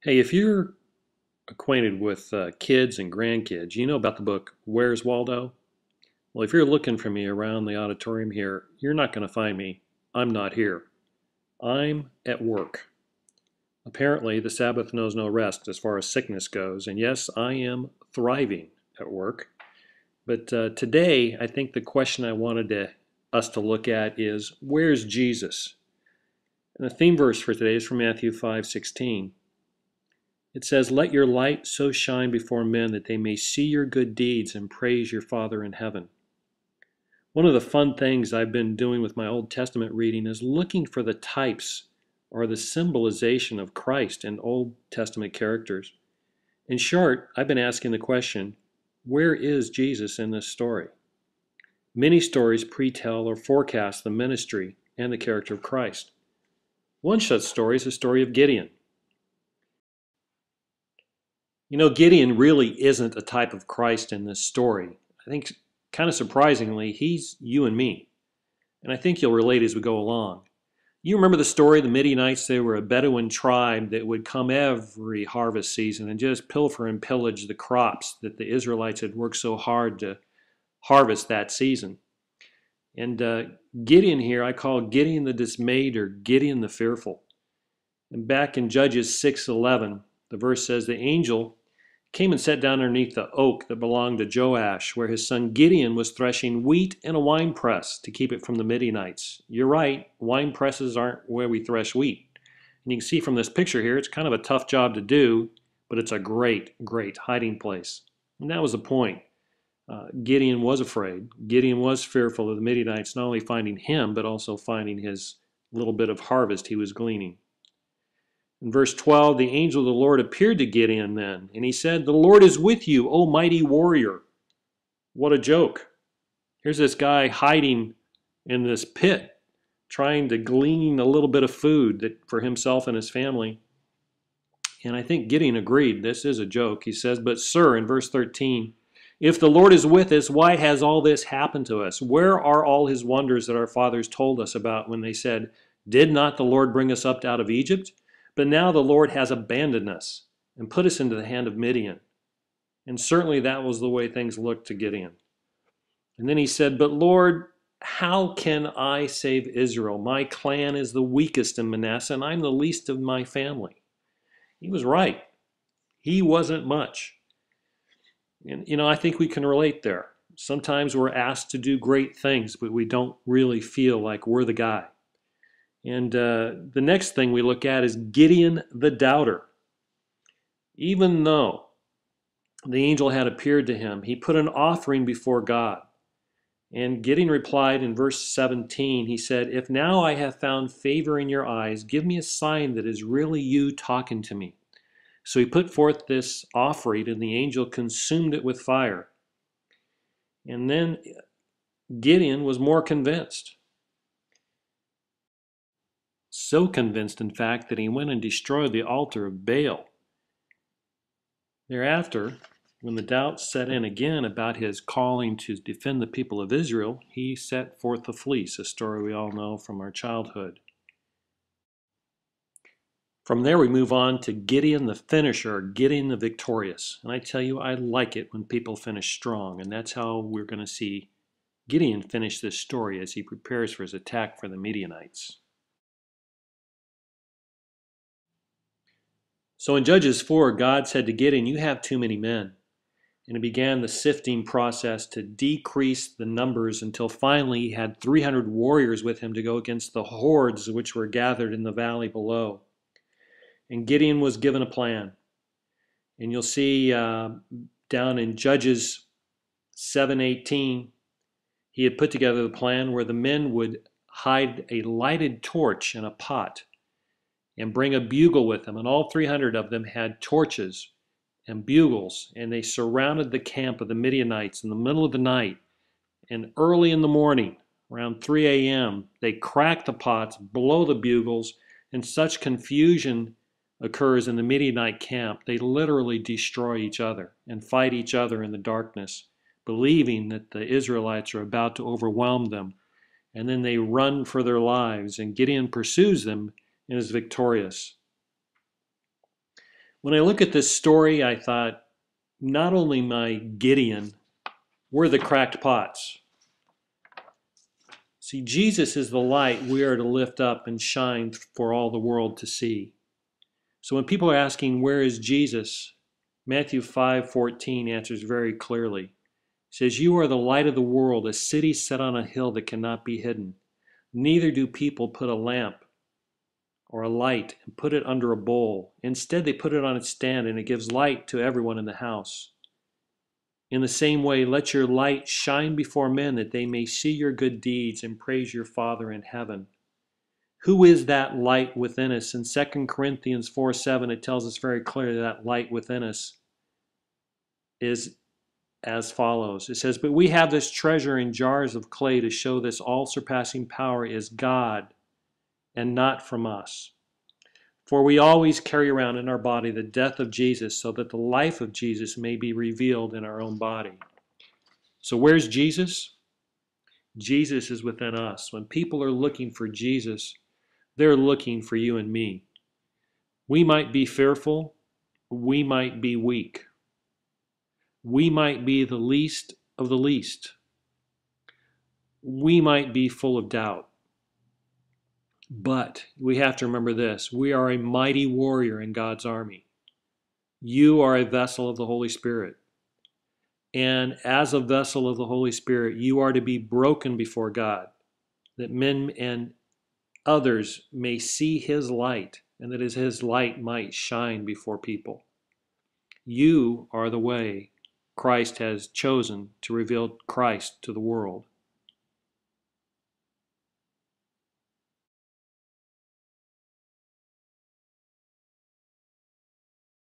Hey, if you're acquainted with kids and grandkids, you know about the book Where's Waldo? Well, if you're looking for me around the auditorium here, you're not going to find me. I'm not here. I'm at work. Apparently, the Sabbath knows no rest as far as sickness goes, and yes, I am thriving at work. But today, I think the question I wanted us to look at is, where's Jesus? And the theme verse for today is from Matthew 5:16. It says, "Let your light so shine before men that they may see your good deeds and praise your Father in heaven." One of the fun things I've been doing with my Old Testament reading is looking for the types or the symbolization of Christ in Old Testament characters. In short, I've been asking the question, where is Jesus in this story? Many stories pretell or forecast the ministry and the character of Christ. One such story is the story of Gideon. You know, Gideon really isn't a type of Christ in this story. I think, kind of surprisingly, he's you and me. And I think you'll relate as we go along. You remember the story of the Midianites? They were a Bedouin tribe that would come every harvest season and just pilfer and pillage the crops that the Israelites had worked so hard to harvest that season. And Gideon here, I call Gideon the dismayed or Gideon the fearful. And back in Judges 6:11, the verse says, "The angel came and sat down underneath the oak that belonged to Joash, where his son Gideon was threshing wheat in a winepress to keep it from the Midianites." You're right, wine presses aren't where we thresh wheat. And you can see from this picture here, it's kind of a tough job to do, but it's a great, great hiding place. And that was the point. Gideon was afraid. Gideon was fearful of the Midianites not only finding him, but also finding his little bit of harvest he was gleaning. In verse 12, the angel of the Lord appeared to Gideon then, and he said, "The Lord is with you, O mighty warrior." What a joke. Here's this guy hiding in this pit, trying to glean a little bit of food for himself and his family. And I think Gideon agreed, this is a joke. He says, "But sir," in verse 13, "if the Lord is with us, why has all this happened to us? Where are all his wonders that our fathers told us about when they said, 'Did not the Lord bring us up out of Egypt?' But now the Lord has abandoned us and put us into the hand of Midian." And certainly that was the way things looked to Gideon. And then he said, "But Lord, how can I save Israel? My clan is the weakest in Manasseh, and I'm the least of my family." He was right. He wasn't much. And, I think we can relate there. Sometimes we're asked to do great things, but we don't really feel like we're the guy. And the next thing we look at is Gideon the doubter. Even though the angel had appeared to him, he put an offering before God. And Gideon replied in verse 17, he said, "If now I have found favor in your eyes, give me a sign that is really you talking to me." So he put forth this offering, and the angel consumed it with fire. And then Gideon was more convinced. So convinced, in fact, that he went and destroyed the altar of Baal. Thereafter, when the doubt set in again about his calling to defend the people of Israel, he set forth the fleece, a story we all know from our childhood. From there, we move on to Gideon the finisher, Gideon the victorious. And I tell you, I like it when people finish strong, and that's how we're going to see Gideon finish this story as he prepares for his attack for the Midianites. So in Judges 4, God said to Gideon, "You have too many men." And it began the sifting process to decrease the numbers until finally he had 300 warriors with him to go against the hordes which were gathered in the valley below. And Gideon was given a plan. And you'll see down in Judges 7:18, he had put together the plan where the men would hide a lighted torch in a pot and bring a bugle with them. And all 300 of them had torches and bugles, and they surrounded the camp of the Midianites in the middle of the night. And early in the morning, around 3 a.m., they crack the pots, blow the bugles, and such confusion occurs in the Midianite camp. They literally destroy each other and fight each other in the darkness, believing that the Israelites are about to overwhelm them. And then they run for their lives, and Gideon pursues them and is victorious. When I look at this story, I thought, not only my Gideon, we're the cracked pots. See, Jesus is the light we are to lift up and shine for all the world to see. So when people are asking, where is Jesus? Matthew 5:14 answers very clearly. It says, you are the light of the world, a city set on a hill that cannot be hidden. Neither do people put a lamp or a light and put it under a bowl. Instead, they put it on its stand, and it gives light to everyone in the house. In the same way, let your light shine before men, that they may see your good deeds and praise your Father in heaven. Who is that light within us? In 2 Corinthians 4:7, it tells us very clearly that light within us is as follows. It says, but we have this treasure in jars of clay to show this all-surpassing power is God and not from us. For we always carry around in our body the death of Jesus, so that the life of Jesus may be revealed in our own body. So where's Jesus? Jesus is within us. When people are looking for Jesus, they're looking for you and me. We might be fearful. We might be weak. We might be the least of the least. We might be full of doubt. But we have to remember this. We are a mighty warrior in God's army. You are a vessel of the Holy Spirit. And as a vessel of the Holy Spirit, you are to be broken before God, that men and others may see His light, and that His light might shine before people. You are the way Christ has chosen to reveal Christ to the world.